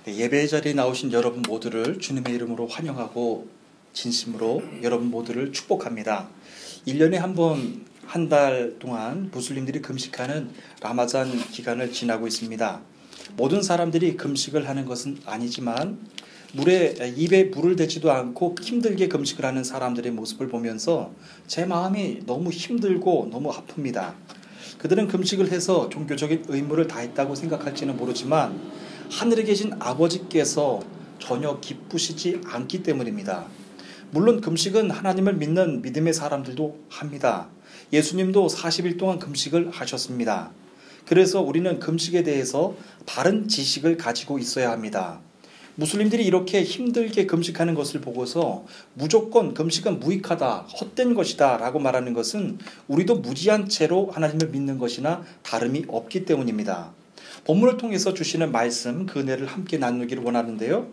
예배의 자리에 나오신 여러분 모두를 주님의 이름으로 환영하고 진심으로 여러분 모두를 축복합니다. 1년에 한 번, 한 달 동안 무슬림들이 금식하는 라마잔 기간을 지나고 있습니다. 모든 사람들이 금식을 하는 것은 아니지만 입에 물을 대지도 않고 힘들게 금식을 하는 사람들의 모습을 보면서 제 마음이 너무 힘들고 너무 아픕니다. 그들은 금식을 해서 종교적인 의무를 다했다고 생각할지는 모르지만 하늘에 계신 아버지께서 전혀 기쁘시지 않기 때문입니다. 물론 금식은 하나님을 믿는 믿음의 사람들도 합니다. 예수님도 40일 동안 금식을 하셨습니다. 그래서 우리는 금식에 대해서 바른 지식을 가지고 있어야 합니다. 무슬림들이 이렇게 힘들게 금식하는 것을 보고서 무조건 금식은 무익하다, 헛된 것이다 라고 말하는 것은 우리도 무지한 채로 하나님을 믿는 것이나 다름이 없기 때문입니다. 본문을 통해서 주시는 말씀, 그 은혜를 함께 나누기를 원하는데요.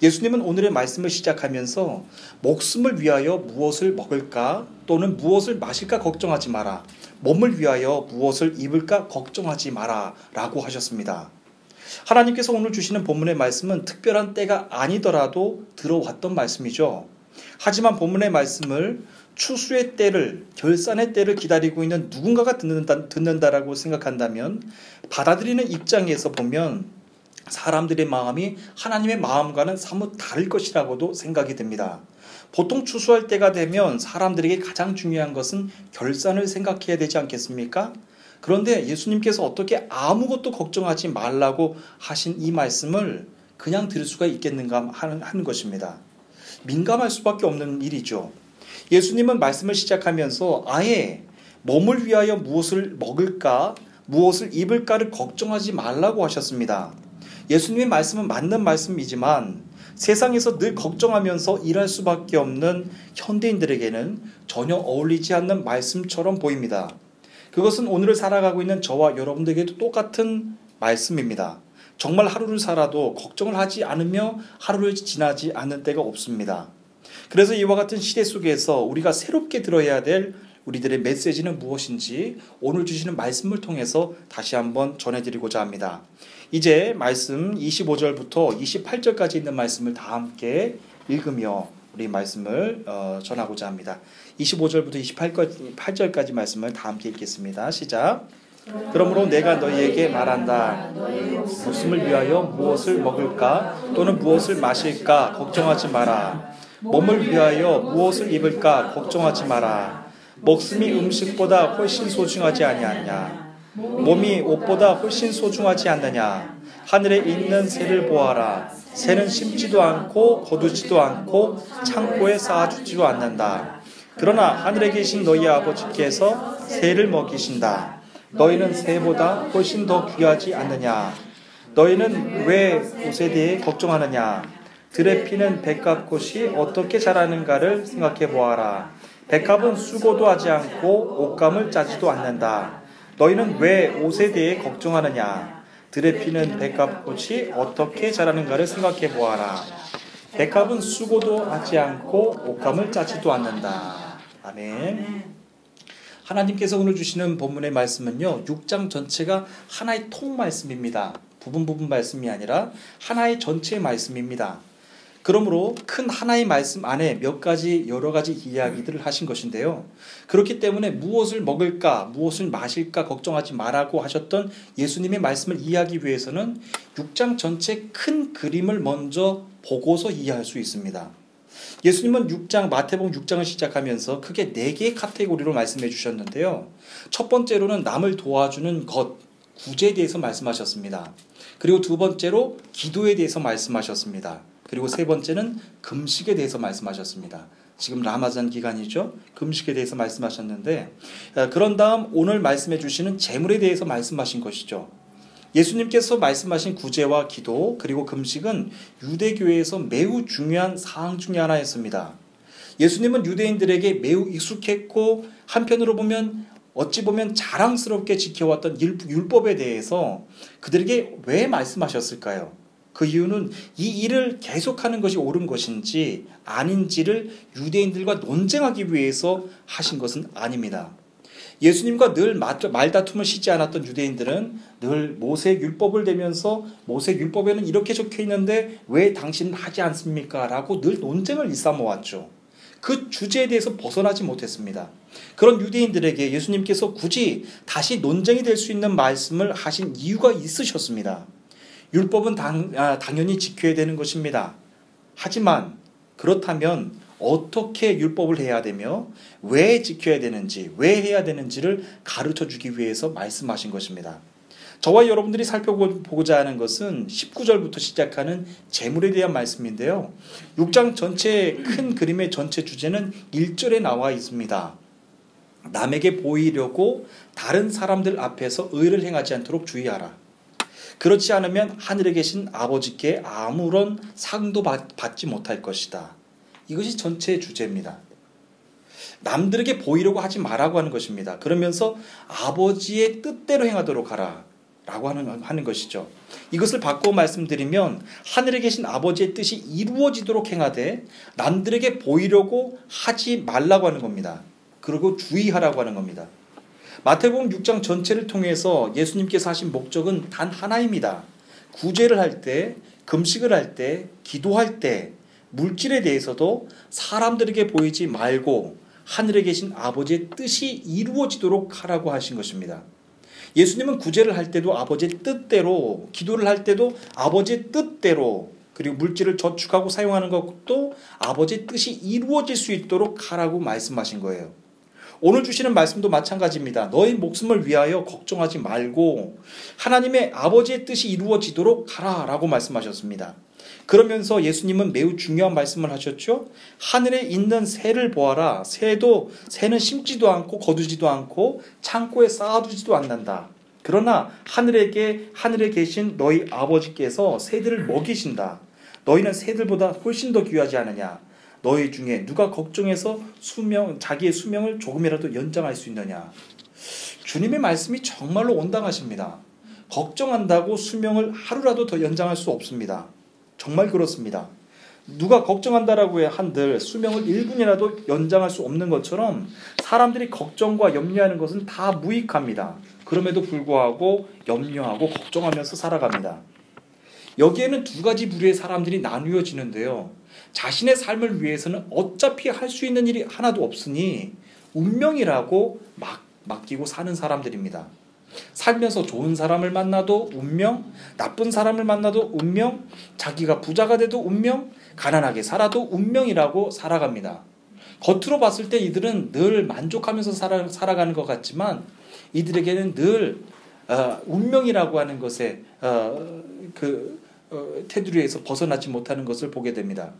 예수님은 오늘의 말씀을 시작하면서 목숨을 위하여 무엇을 먹을까 또는 무엇을 마실까 걱정하지 마라. 몸을 위하여 무엇을 입을까 걱정하지 마라 라고 하셨습니다. 하나님께서 오늘 주시는 본문의 말씀은 특별한 때가 아니더라도 들어왔던 말씀이죠. 하지만 본문의 말씀을 추수의 때를, 결산의 때를 기다리고 있는 누군가가 듣는다라고 생각한다면 받아들이는 입장에서 보면 사람들의 마음이 하나님의 마음과는 사뭇 다를 것이라고도 생각이 됩니다. 보통 추수할 때가 되면 사람들에게 가장 중요한 것은 결산을 생각해야 되지 않겠습니까? 그런데 예수님께서 어떻게 아무것도 걱정하지 말라고 하신 이 말씀을 그냥 들을 수가 있겠는가 하는 것입니다. 민감할 수밖에 없는 일이죠. 예수님은 말씀을 시작하면서 아예 몸을 위하여 무엇을 먹을까, 무엇을 입을까를 걱정하지 말라고 하셨습니다. 예수님의 말씀은 맞는 말씀이지만 세상에서 늘 걱정하면서 일할 수밖에 없는 현대인들에게는 전혀 어울리지 않는 말씀처럼 보입니다. 그것은 오늘을 살아가고 있는 저와 여러분들에게도 똑같은 말씀입니다. 정말 하루를 살아도 걱정을 하지 않으며 하루를 지나지 않는 때가 없습니다. 그래서 이와 같은 시대 속에서 우리가 새롭게 들어야 될 우리들의 메시지는 무엇인지 오늘 주시는 말씀을 통해서 다시 한번 전해드리고자 합니다. 이제 말씀 25절부터 28절까지 있는 말씀을 다 함께 읽으며 우리 말씀을 전하고자 합니다. 25절부터 28절까지 말씀을 다 함께 읽겠습니다. 시작. 그러므로 내가 너희에게 말한다. 목숨을 위하여 무엇을 먹을까 또는 무엇을 마실까 걱정하지 마라. 몸을 위하여 무엇을 입을까 걱정하지 마라. 목숨이 음식보다 훨씬 소중하지 아니하냐. 몸이 옷보다 훨씬 소중하지 않느냐. 하늘에 있는 새를 보아라. 새는 심지도 않고 거두지도 않고 창고에 쌓아주지도 않는다. 그러나 하늘에 계신 너희 아버지께서 새를 먹이신다. 너희는 새보다 훨씬 더 귀하지 않느냐. 너희는 왜 옷에 대해 걱정하느냐. 들에 피는 백합꽃이 어떻게 자라는가를 생각해 보아라. 백합은 수고도 하지 않고 옷감을 짜지도 않는다. 너희는 왜 옷에 대해 걱정하느냐. 들에 피는 백합꽃이 어떻게 자라는가를 생각해 보아라. 백합은 수고도 하지 않고 옷감을 짜지도 않는다. 아멘. 하나님께서 오늘 주시는 본문의 말씀은요, 6장 전체가 하나의 통 말씀입니다. 부분 말씀이 아니라 하나의 전체 말씀입니다. 그러므로 큰 하나의 말씀 안에 여러 가지 이야기들을 하신 것인데요. 그렇기 때문에 무엇을 먹을까, 무엇을 마실까 걱정하지 말라고 하셨던 예수님의 말씀을 이해하기 위해서는 6장 전체 큰 그림을 먼저 보고서 이해할 수 있습니다. 예수님은 마태복음 6장을 시작하면서 크게 4개의 카테고리로 말씀해 주셨는데요. 첫 번째로는 남을 도와주는 것, 구제에 대해서 말씀하셨습니다. 그리고 두 번째로 기도에 대해서 말씀하셨습니다. 그리고 세 번째는 금식에 대해서 말씀하셨습니다. 지금 라마잔 기간이죠. 금식에 대해서 말씀하셨는데 그런 다음 오늘 말씀해 주시는 재물에 대해서 말씀하신 것이죠. 예수님께서 말씀하신 구제와 기도 그리고 금식은 유대교회에서 매우 중요한 사항 중에 하나였습니다. 예수님은 유대인들에게 매우 익숙했고 한편으로 보면 어찌 보면 자랑스럽게 지켜왔던 율법에 대해서 그들에게 왜 말씀하셨을까요? 그 이유는 이 일을 계속하는 것이 옳은 것인지 아닌지를 유대인들과 논쟁하기 위해서 하신 것은 아닙니다. 예수님과 늘 말다툼을 쉬지 않았던 유대인들은 늘 모세 율법을 대면서 모세 율법에는 이렇게 적혀 있는데 왜 당신은 하지 않습니까? 라고 늘 논쟁을 일삼아왔죠. 그 주제에 대해서 벗어나지 못했습니다. 그런 유대인들에게 예수님께서 굳이 다시 논쟁이 될 수 있는 말씀을 하신 이유가 있으셨습니다. 율법은 당연히 지켜야 되는 것입니다. 하지만 그렇다면 어떻게 율법을 해야 되며 왜 지켜야 되는지, 왜 해야 되는지를 가르쳐 주기 위해서 말씀하신 것입니다. 저와 여러분들이 살펴보고자 하는 것은 19절부터 시작하는 재물에 대한 말씀인데요. 6장 전체 큰 그림의 전체 주제는 1절에 나와 있습니다. 남에게 보이려고 다른 사람들 앞에서 의를 행하지 않도록 주의하라. 그렇지 않으면 하늘에 계신 아버지께 아무런 상도 받지 못할 것이다. 이것이 전체의 주제입니다. 남들에게 보이려고 하지 말라고 하는 것입니다. 그러면서 아버지의 뜻대로 행하도록 하라 라고 하는 것이죠. 이것을 바꾸어 말씀드리면 하늘에 계신 아버지의 뜻이 이루어지도록 행하되 남들에게 보이려고 하지 말라고 하는 겁니다. 그리고 주의하라고 하는 겁니다. 마태복음 6장 전체를 통해서 예수님께서 하신 목적은 단 하나입니다. 구제를 할 때, 금식을 할 때, 기도할 때 물질에 대해서도 사람들에게 보이지 말고 하늘에 계신 아버지의 뜻이 이루어지도록 하라고 하신 것입니다. 예수님은 구제를 할 때도 아버지의 뜻대로, 기도를 할 때도 아버지의 뜻대로, 그리고 물질을 저축하고 사용하는 것도 아버지의 뜻이 이루어질 수 있도록 하라고 말씀하신 거예요. 오늘 주시는 말씀도 마찬가지입니다. 너희 목숨을 위하여 걱정하지 말고 하나님의 아버지의 뜻이 이루어지도록 하라라고 말씀하셨습니다. 그러면서 예수님은 매우 중요한 말씀을 하셨죠. 하늘에 있는 새를 보아라. 새는 심지도 않고 거두지도 않고 창고에 쌓아두지도 않는다. 그러나 하늘에 계신 너희 아버지께서 새들을 먹이신다. 너희는 새들보다 훨씬 더 귀하지 않느냐. 너희 중에 누가 걱정해서 자기의 수명을 조금이라도 연장할 수 있느냐. 주님의 말씀이 정말로 온당하십니다. 걱정한다고 수명을 하루라도 더 연장할 수 없습니다. 정말 그렇습니다. 누가 걱정한다라고 한들 수명을 1분이라도 연장할 수 없는 것처럼 사람들이 걱정과 염려하는 것은 다 무익합니다. 그럼에도 불구하고 염려하고 걱정하면서 살아갑니다. 여기에는 두 가지 부류의 사람들이 나누어지는데요. 자신의 삶을 위해서는 어차피 할 수 있는 일이 하나도 없으니 운명이라고 맡기고 사는 사람들입니다. 살면서 좋은 사람을 만나도 운명, 나쁜 사람을 만나도 운명, 자기가 부자가 돼도 운명, 가난하게 살아도 운명이라고 살아갑니다. 겉으로 봤을 때 이들은 늘 만족하면서 살아가는 것 같지만 이들에게는 늘 운명이라고 하는 것에 테두리에서 벗어나지 못하는 것을 보게 됩니다.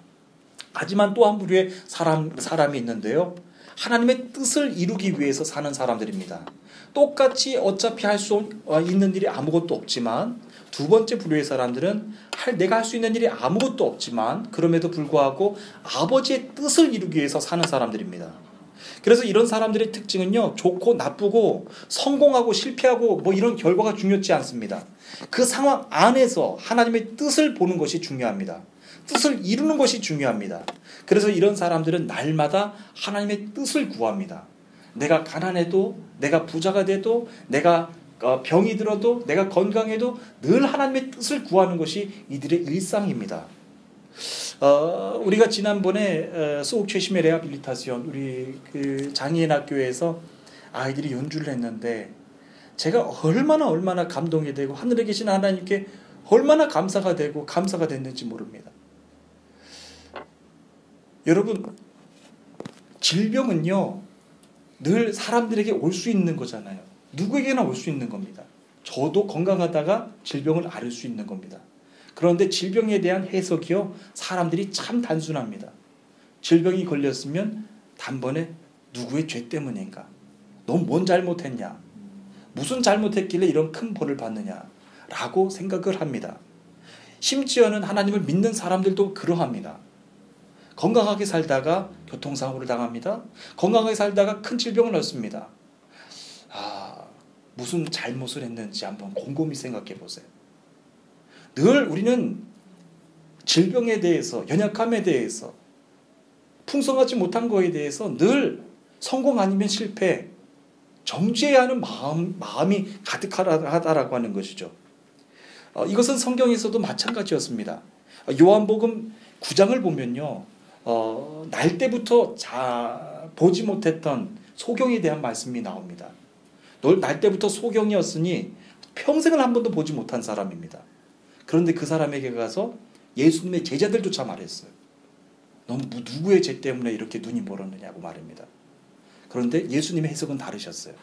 하지만 또 한 부류의 사람이 있는데요. 하나님의 뜻을 이루기 위해서 사는 사람들입니다. 똑같이 어차피 할 수 있는 일이 아무것도 없지만 두 번째 부류의 사람들은 내가 할 수 있는 일이 아무것도 없지만 그럼에도 불구하고 아버지의 뜻을 이루기 위해서 사는 사람들입니다. 그래서 이런 사람들의 특징은요. 좋고 나쁘고 성공하고 실패하고 이런 결과가 중요치 않습니다. 그 상황 안에서 하나님의 뜻을 보는 것이 중요합니다. 뜻을 이루는 것이 중요합니다. 그래서 이런 사람들은 날마다 하나님의 뜻을 구합니다. 내가 가난해도, 내가 부자가 돼도, 내가 병이 들어도, 내가 건강해도 늘 하나님의 뜻을 구하는 것이 이들의 일상입니다. 우리가 지난번에 소옥최심의 레하빌리타시온 우리 그 장애인 학교에서 아이들이 연주를 했는데 제가 얼마나 감동이 되고 하늘에 계신 하나님께 얼마나 감사가 되고 감사가 됐는지 모릅니다. 여러분, 질병은요 늘 사람들에게 올 수 있는 거잖아요. 누구에게나 올 수 있는 겁니다. 저도 건강하다가 질병을 앓을 수 있는 겁니다. 그런데 질병에 대한 해석이요 사람들이 참 단순합니다. 질병이 걸렸으면 단번에 누구의 죄 때문인가? 너 뭔 잘못했냐? 무슨 잘못했길래 이런 큰 벌을 받느냐? 라고 생각을 합니다. 심지어는 하나님을 믿는 사람들도 그러합니다. 건강하게 살다가 교통사고를 당합니다. 건강하게 살다가 큰 질병을 얻습니다. 무슨 잘못을 했는지 한번 곰곰이 생각해 보세요. 늘 우리는 질병에 대해서, 연약함에 대해서, 풍성하지 못한 것에 대해서 늘 성공 아니면 실패, 정죄해야 하는 마음이 가득하다라고 하는 것이죠. 이것은 성경에서도 마찬가지였습니다. 요한복음 9장을 보면요, 날 때부터 보지 못했던 소경에 대한 말씀이 나옵니다. 널 날 때부터 소경이었으니 평생을 한 번도 보지 못한 사람입니다. 그런데 그 사람에게 가서 예수님의 제자들조차 말했어요. 넌 누구의 죄 때문에 이렇게 눈이 멀었느냐고 말입니다. 그런데 예수님의 해석은 다르셨어요.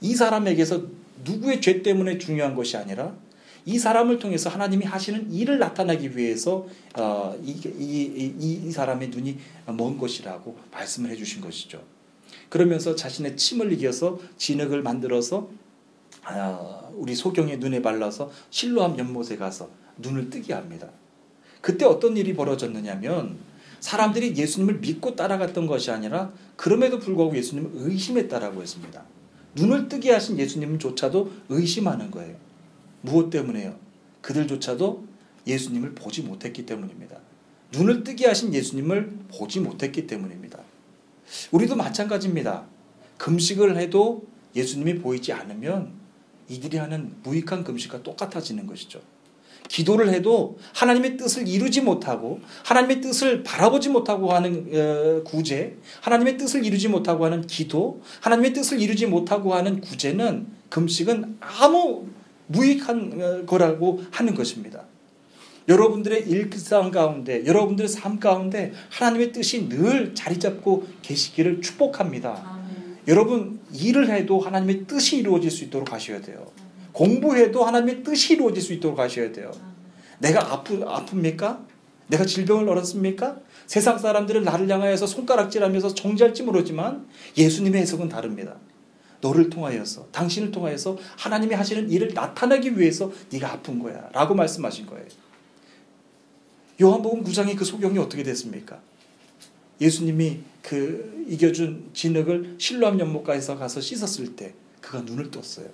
이 사람에게서 누구의 죄 때문에 중요한 것이 아니라 이 사람을 통해서 하나님이 하시는 일을 나타나기 위해서 이 사람의 눈이 먼 것이라고 말씀을 해주신 것이죠. 그러면서 자신의 침을 이겨서 진흙을 만들어서 우리 소경의 눈에 발라서 실로암 연못에 가서 눈을 뜨게 합니다. 그때 어떤 일이 벌어졌느냐면 사람들이 예수님을 믿고 따라갔던 것이 아니라 그럼에도 불구하고 예수님을 의심했다라고 했습니다. 눈을 뜨게 하신 예수님조차도 의심하는 거예요. 무엇 때문에요? 그들조차도 예수님을 보지 못했기 때문입니다. 눈을 뜨게 하신 예수님을 보지 못했기 때문입니다. 우리도 마찬가지입니다. 금식을 해도 예수님이 보이지 않으면 이들이 하는 무익한 금식과 똑같아지는 것이죠. 기도를 해도 하나님의 뜻을 이루지 못하고 하나님의 뜻을 바라보지 못하고 하는 구제, 하나님의 뜻을 이루지 못하고 하는 기도, 하나님의 뜻을 이루지 못하고 하는 구제는, 금식은 아무 무익한 거라고 하는 것입니다. 여러분들의 일상 가운데, 여러분들의 삶 가운데 하나님의 뜻이 늘 자리 잡고 계시기를 축복합니다. 여러분, 일을 해도 하나님의 뜻이 이루어질 수 있도록 하셔야 돼요. 공부해도 하나님의 뜻이 이루어질 수 있도록 하셔야 돼요. 내가 아픕니까? 내가 질병을 얻었습니까? 세상 사람들은 나를 향하여서 손가락질하면서 정죄할지 모르지만 예수님의 해석은 다릅니다. 너를 통하여서, 당신을 통하여서 하나님이 하시는 일을 나타나기 위해서 네가 아픈 거야 라고 말씀하신 거예요. 요한복음 9장의 그 소경이 어떻게 됐습니까? 예수님이 그 이겨준 진흙을 실로암 연못가에서 가서 씻었을 때 그가 눈을 떴어요.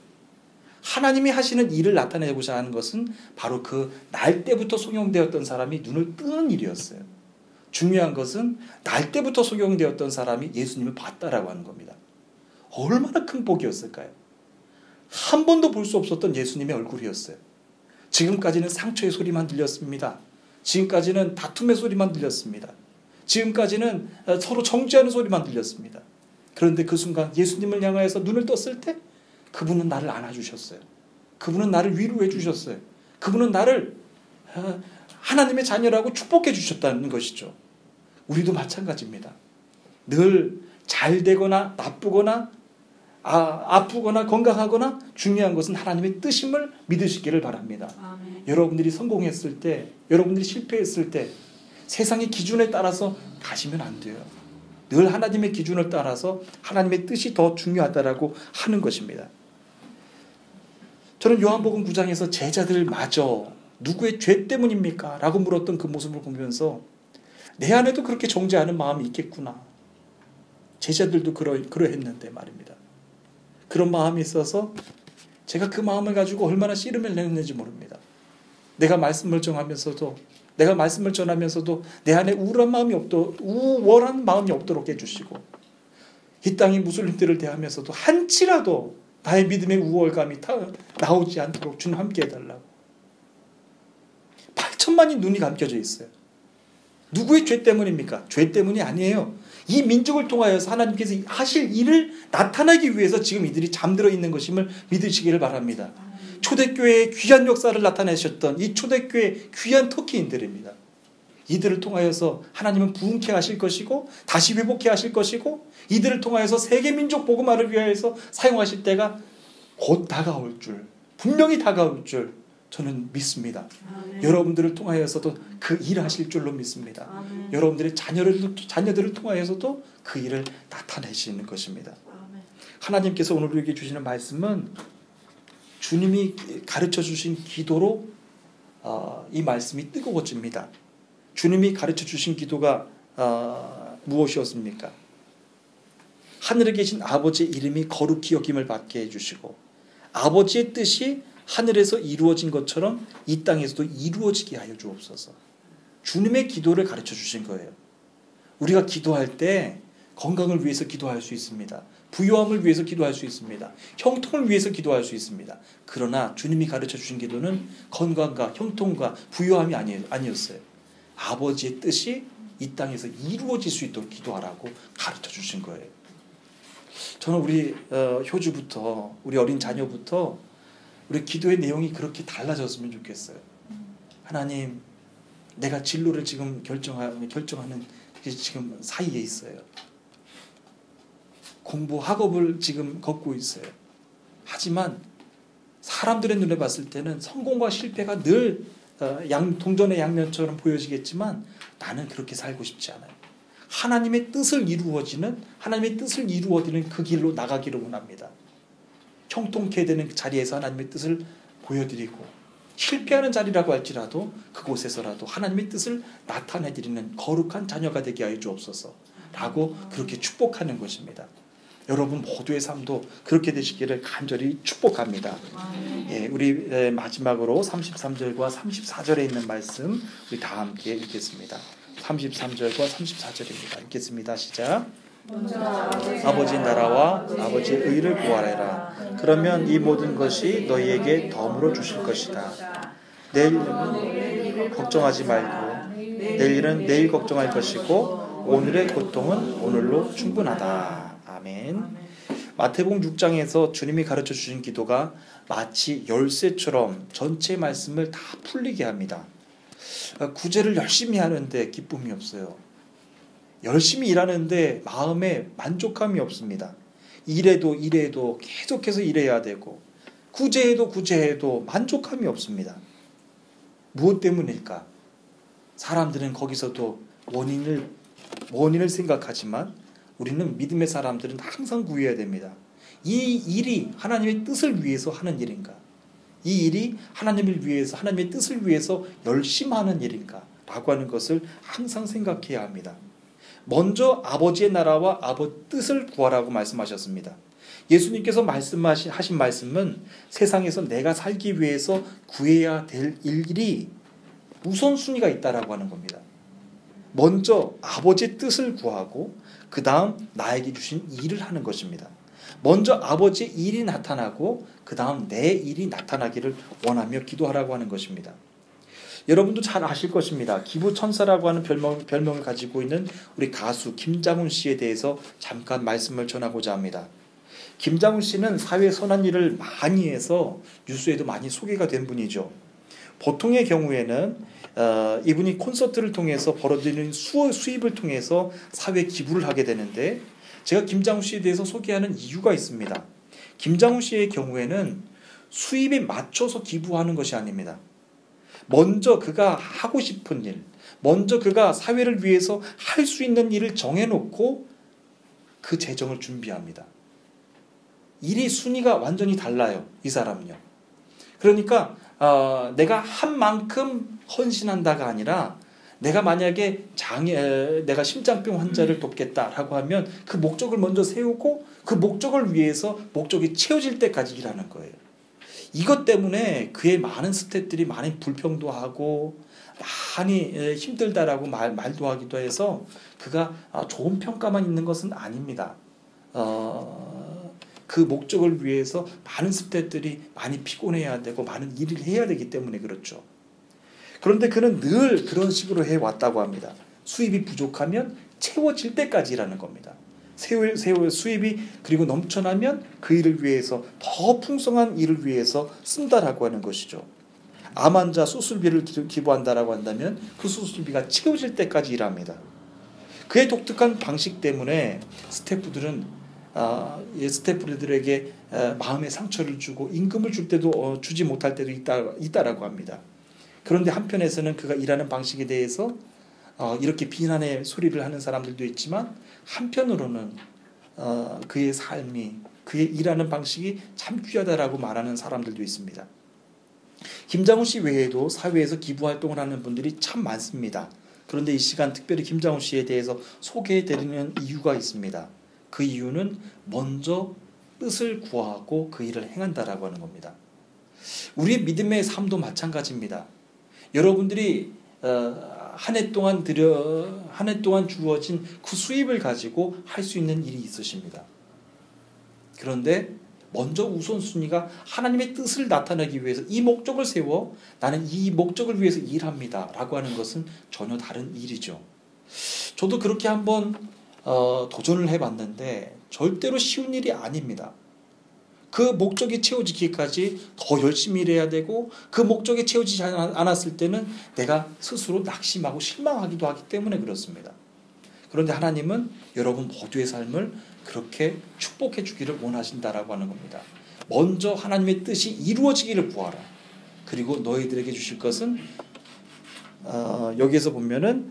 하나님이 하시는 일을 나타내고자 하는 것은 바로 그 날 때부터 소경되었던 사람이 눈을 뜨는 일이었어요. 중요한 것은 날 때부터 소경되었던 사람이 예수님을 봤다라고 하는 겁니다. 얼마나 큰 복이었을까요? 한 번도 볼 수 없었던 예수님의 얼굴이었어요. 지금까지는 상처의 소리만 들렸습니다. 지금까지는 다툼의 소리만 들렸습니다. 지금까지는 서로 정죄하는 소리만 들렸습니다. 그런데 그 순간 예수님을 향하여서 눈을 떴을 때 그분은 나를 안아주셨어요. 그분은 나를 위로해 주셨어요. 그분은 나를 하나님의 자녀라고 축복해 주셨다는 것이죠. 우리도 마찬가지입니다. 늘 잘 되거나 나쁘거나 아프거나 건강하거나 중요한 것은 하나님의 뜻임을 믿으시기를 바랍니다. 아멘. 여러분들이 성공했을 때, 여러분들이 실패했을 때 세상의 기준에 따라서 가시면 안 돼요. 늘 하나님의 기준을 따라서 하나님의 뜻이 더 중요하다라고 하는 것입니다. 저는 요한복음 9장에서 제자들마저 누구의 죄 때문입니까? 라고 물었던 그 모습을 보면서 내 안에도 그렇게 정죄하는 마음이 있겠구나. 제자들도 그러했는데 말입니다. 그런 마음이 있어서 제가 그 마음을 가지고 얼마나 씨름을 냈는지 모릅니다. 내가 말씀을 전하면서도 내 안에 우울한 마음이 없도록 해주시고, 이 땅의 무슬림들을 대하면서도 한치라도 나의 믿음의 우월감이 나오지 않도록 주님 함께 해달라고. 8천만이 눈이 감겨져 있어요. 누구의 죄 때문입니까? 죄 때문이 아니에요. 이 민족을 통하여서 하나님께서 하실 일을 나타나기 위해서 지금 이들이 잠들어 있는 것임을 믿으시기를 바랍니다. 초대교회의 귀한 역사를 나타내셨던 이 초대교회의 귀한 터키인들입니다. 이들을 통하여서 하나님은 부흥케 하실 것이고 다시 회복케 하실 것이고 이들을 통하여서 세계민족 복음화를 위하여서 사용하실 때가 곧 다가올 줄, 분명히 다가올 줄 저는 믿습니다. 아멘. 여러분들을 통하여서도 그 일을 하실 줄로 믿습니다. 아멘. 여러분들의 자녀들을 통하여서도 그 일을 나타내시는 것입니다. 아멘. 하나님께서 오늘 우리에게 주시는 말씀은 주님이 가르쳐 주신 기도로 이 말씀이 뜨거워집니다. 주님이 가르쳐 주신 기도가 무엇이었습니까? 하늘에 계신 아버지의 이름이 거룩히 여김을 받게 해주시고 아버지의 뜻이 하늘에서 이루어진 것처럼 이 땅에서도 이루어지게 하여 주옵소서. 주님의 기도를 가르쳐 주신 거예요. 우리가 기도할 때 건강을 위해서 기도할 수 있습니다. 부유함을 위해서 기도할 수 있습니다. 형통을 위해서 기도할 수 있습니다. 그러나 주님이 가르쳐 주신 기도는 건강과 형통과 부유함이 아니었어요. 아버지의 뜻이 이 땅에서 이루어질 수 있도록 기도하라고 가르쳐 주신 거예요. 저는 우리 효주부터 우리 어린 자녀부터 우리 기도의 내용이 그렇게 달라졌으면 좋겠어요. 하나님, 내가 진로를 지금 결정하는 지금 사이에 있어요. 공부 학업을 지금 걷고 있어요. 하지만 사람들의 눈에 봤을 때는 성공과 실패가 늘 동전의 양면처럼 보여지겠지만 나는 그렇게 살고 싶지 않아요. 하나님의 뜻을 이루어지는 그 길로 나가기를 원합니다. 형통케 되는 자리에서 하나님의 뜻을 보여드리고 실패하는 자리라고 할지라도 그곳에서라도 하나님의 뜻을 나타내드리는 거룩한 자녀가 되게 하여 주옵소서 라고 그렇게 축복하는 것입니다. 여러분 모두의 삶도 그렇게 되시기를 간절히 축복합니다. 예, 우리 마지막으로 33절과 34절에 있는 말씀 우리 다 함께 읽겠습니다. 33절과 34절입니다. 읽겠습니다. 시작. 아버지 나라와 아버지의 의를 구하라. 그러면 이 모든 것이 너희에게 덤으로 주실 것이다. 내일 걱정하지 말고 내일은 내일 걱정할 것이고 오늘의 고통은 오늘로 충분하다. 아멘. 마태복음 6장에서 주님이 가르쳐 주신 기도가 마치 열쇠처럼 전체 말씀을 다 풀리게 합니다. 구제를 열심히 하는데 기쁨이 없어요. 열심히 일하는데 마음에 만족함이 없습니다. 일해도 계속해서 일해야 되고 구제해도 만족함이 없습니다. 무엇 때문일까? 사람들은 거기서도 원인을 생각하지만 우리는 믿음의 사람들은 항상 구해야 됩니다. 이 일이 하나님의 뜻을 위해서 하는 일인가? 이 일이 하나님을 위해서 하나님의 뜻을 위해서 열심히 하는 일인가? 라고 하는 것을 항상 생각해야 합니다. 먼저 아버지의 나라와 아버지 뜻을 구하라고 말씀하셨습니다. 예수님께서 하신 말씀은 세상에서 내가 살기 위해서 구해야 될 일이 우선순위가 있다라고 하는 겁니다. 먼저 아버지의 뜻을 구하고 그 다음 나에게 주신 일을 하는 것입니다. 먼저 아버지의 일이 나타나고 그 다음 내 일이 나타나기를 원하며 기도하라고 하는 것입니다. 여러분도 잘 아실 것입니다. 기부천사라고 하는 별명을 가지고 있는 우리 가수 김장훈 씨에 대해서 잠깐 말씀을 전하고자 합니다. 김장훈 씨는 사회에 선한 일을 많이 해서 뉴스에도 많이 소개가 된 분이죠. 보통의 경우에는 이분이 콘서트를 통해서 벌어들이는 수입을 통해서 사회 기부를 하게 되는데 제가 김장훈 씨에 대해서 소개하는 이유가 있습니다. 김장훈 씨의 경우에는 수입에 맞춰서 기부하는 것이 아닙니다. 먼저 그가 하고 싶은 일, 먼저 그가 사회를 위해서 할 수 있는 일을 정해놓고 그 재정을 준비합니다. 일이 순위가 완전히 달라요. 이 사람은요. 그러니까 내가 한 만큼 헌신한다가 아니라 내가 만약에 내가 심장병 환자를 돕겠다라고 하면 그 목적을 먼저 세우고 그 목적을 위해서 목적이 채워질 때까지 일하는 거예요. 이것 때문에 그의 많은 스태프들이 많이 불평도 하고 많이 힘들다라고 말도 하기도 해서 그가 좋은 평가만 있는 것은 아닙니다. 그 목적을 위해서 많은 스태프들이 많이 피곤해야 되고 많은 일을 해야 되기 때문에 그렇죠. 그런데 그는 늘 그런 식으로 해왔다고 합니다. 수입이 부족하면 채워질 때까지 일하는 겁니다. 수입이 그리고 넘쳐나면 그 일을 위해서 더 풍성한 일을 위해서 쓴다라고 하는 것이죠. 암 환자 수술비를 기부한다라고 한다면 그 수술비가 채워질 때까지 일합니다. 그의 독특한 방식 때문에 스태프들에게 마음의 상처를 주고 임금을 줄 때도 주지 못할 때도 있다라고 합니다. 그런데 한편에서는 그가 일하는 방식에 대해서 이렇게 비난의 소리를 하는 사람들도 있지만 한편으로는 그의 삶이 그의 일하는 방식이 참 귀하다라고 말하는 사람들도 있습니다. 김장훈 씨 외에도 사회에서 기부활동을 하는 분들이 참 많습니다. 그런데 이 시간 특별히 김장훈 씨에 대해서 소개해드리는 이유가 있습니다. 그 이유는 먼저 뜻을 구하고 그 일을 행한다라고 하는 겁니다. 우리의 믿음의 삶도 마찬가지입니다. 여러분들이 한 해 동안 주어진 그 수입을 가지고 할 수 있는 일이 있으십니다. 그런데 먼저 우선순위가 하나님의 뜻을 나타내기 위해서 이 목적을 세워 나는 이 목적을 위해서 일합니다 라고 하는 것은 전혀 다른 일이죠. 저도 그렇게 한번 도전을 해봤는데 절대로 쉬운 일이 아닙니다. 그 목적이 채워지기까지 더 열심히 일해야 되고, 그 목적이 채워지지 않았을 때는 내가 스스로 낙심하고 실망하기도 하기 때문에 그렇습니다. 그런데 하나님은 여러분 모두의 삶을 그렇게 축복해 주기를 원하신다라고 하는 겁니다. 먼저 하나님의 뜻이 이루어지기를 구하라. 그리고 너희들에게 주실 것은 여기에서 보면은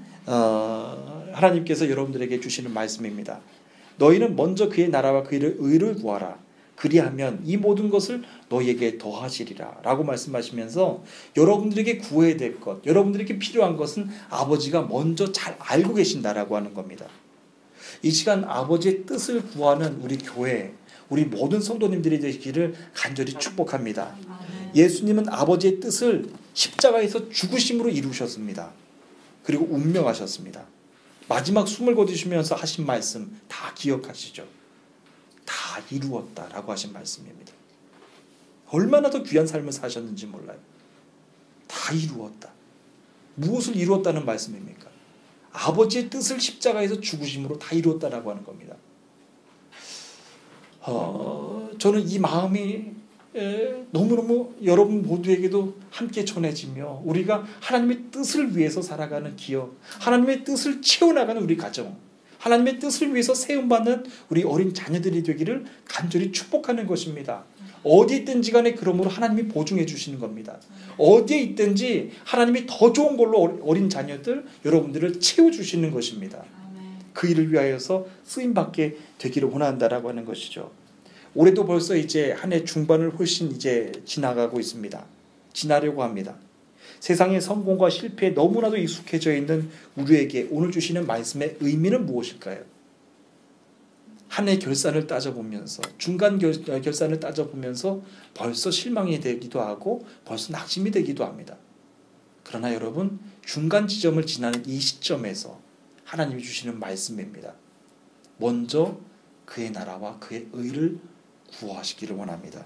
하나님께서 여러분들에게 주시는 말씀입니다. 너희는 먼저 그의 나라와 그의 의를 구하라. 그리하면 이 모든 것을 너희에게 더하시리라 라고 말씀하시면서 여러분들에게 구해야 될 것, 여러분들에게 필요한 것은 아버지가 먼저 잘 알고 계신다라고 하는 겁니다. 이 시간 아버지의 뜻을 구하는 우리 교회, 우리 모든 성도님들이 되시기를 간절히 축복합니다. 예수님은 아버지의 뜻을 십자가에서 죽으심으로 이루셨습니다. 그리고 운명하셨습니다. 마지막 숨을 거두시면서 하신 말씀 다 기억하시죠? 다 이루었다라고 하신 말씀입니다. 얼마나 더 귀한 삶을 사셨는지 몰라요. 다 이루었다. 무엇을 이루었다는 말씀입니까? 아버지의 뜻을 십자가에서 죽으심으로 다 이루었다라고 하는 겁니다. 저는 이 마음이 너무너무 여러분 모두에게도 함께 전해지며 우리가 하나님의 뜻을 위해서 살아가는 기업, 하나님의 뜻을 채워나가는 우리 가정, 하나님의 뜻을 위해서 세움받는 우리 어린 자녀들이 되기를 간절히 축복하는 것입니다. 어디에 있든지 간에 그러므로 하나님이 보증해 주시는 겁니다. 어디에 있든지 하나님이 더 좋은 걸로 어린 자녀들 여러분들을 채워주시는 것입니다. 그 일을 위하여서 쓰임받게 되기를 원한다라고 하는 것이죠. 올해도 벌써 이제 한 해 중반을 훨씬 이제 지나가고 있습니다. 지나려고 합니다. 세상의 성공과 실패에 너무나도 익숙해져 있는 우리에게 오늘 주시는 말씀의 의미는 무엇일까요? 한 해 결산을 따져보면서, 중간 결산을 따져보면서 벌써 실망이 되기도 하고 벌써 낙심이 되기도 합니다. 그러나 여러분, 중간 지점을 지나는 이 시점에서 하나님이 주시는 말씀입니다. 먼저 그의 나라와 그의 의를 구하시기를 원합니다.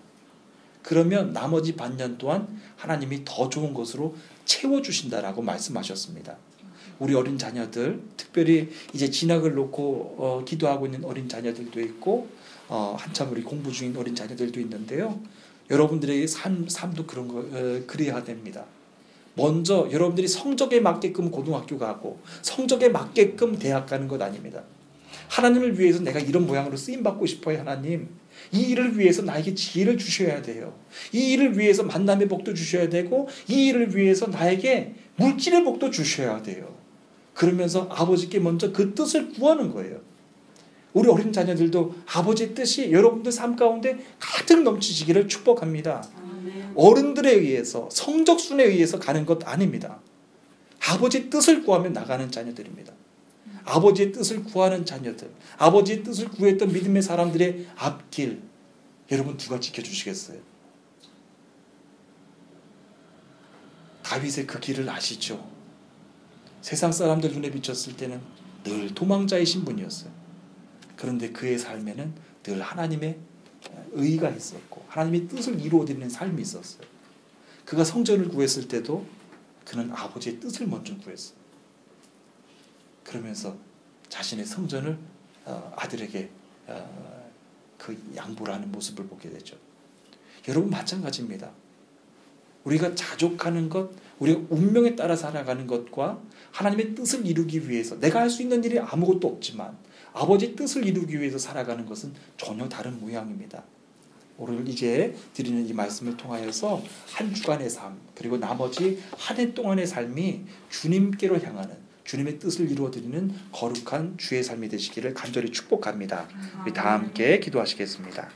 그러면 나머지 반년 동안 하나님이 더 좋은 것으로 채워주신다라고 말씀하셨습니다. 우리 어린 자녀들, 특별히 이제 진학을 놓고 기도하고 있는 어린 자녀들도 있고 한참 우리 공부 중인 어린 자녀들도 있는데요. 여러분들의 삶도 그런 거 그래야 됩니다. 먼저 여러분들이 성적에 맞게끔 고등학교 가고 성적에 맞게끔 대학 가는 것 아닙니다. 하나님을 위해서 내가 이런 모양으로 쓰임받고 싶어요. 하나님, 이 일을 위해서 나에게 지혜를 주셔야 돼요. 이 일을 위해서 만남의 복도 주셔야 되고 이 일을 위해서 나에게 물질의 복도 주셔야 돼요. 그러면서 아버지께 먼저 그 뜻을 구하는 거예요. 우리 어린 자녀들도 아버지의 뜻이 여러분들 삶 가운데 가득 넘치시기를 축복합니다. 어른들에 의해서, 성적순에 의해서 가는 것 아닙니다. 아버지의 뜻을 구하며 나가는 자녀들입니다. 아버지의 뜻을 구하는 자녀들, 아버지의 뜻을 구했던 믿음의 사람들의 앞길, 여러분 누가 지켜주시겠어요? 다윗의 그 길을 아시죠? 세상 사람들 눈에 비쳤을 때는 늘 도망자이신 분이었어요. 그런데 그의 삶에는 늘 하나님의 의가 있었고 하나님의 뜻을 이루어드리는 삶이 있었어요. 그가 성전을 구했을 때도 그는 아버지의 뜻을 먼저 구했어요. 그러면서 자신의 성전을 아들에게 그 양보를 하는 모습을 보게 되죠. 여러분 마찬가지입니다. 우리가 자족하는 것, 우리가 운명에 따라 살아가는 것과 하나님의 뜻을 이루기 위해서 내가 할 수 있는 일이 아무것도 없지만 아버지의 뜻을 이루기 위해서 살아가는 것은 전혀 다른 모양입니다. 오늘 이제 드리는 이 말씀을 통하여서 한 주간의 삶, 그리고 나머지 한 해 동안의 삶이 주님께로 향하는, 주님의 뜻을 이루어드리는 거룩한 주의 삶이 되시기를 간절히 축복합니다. 우리 다 함께 기도하시겠습니다.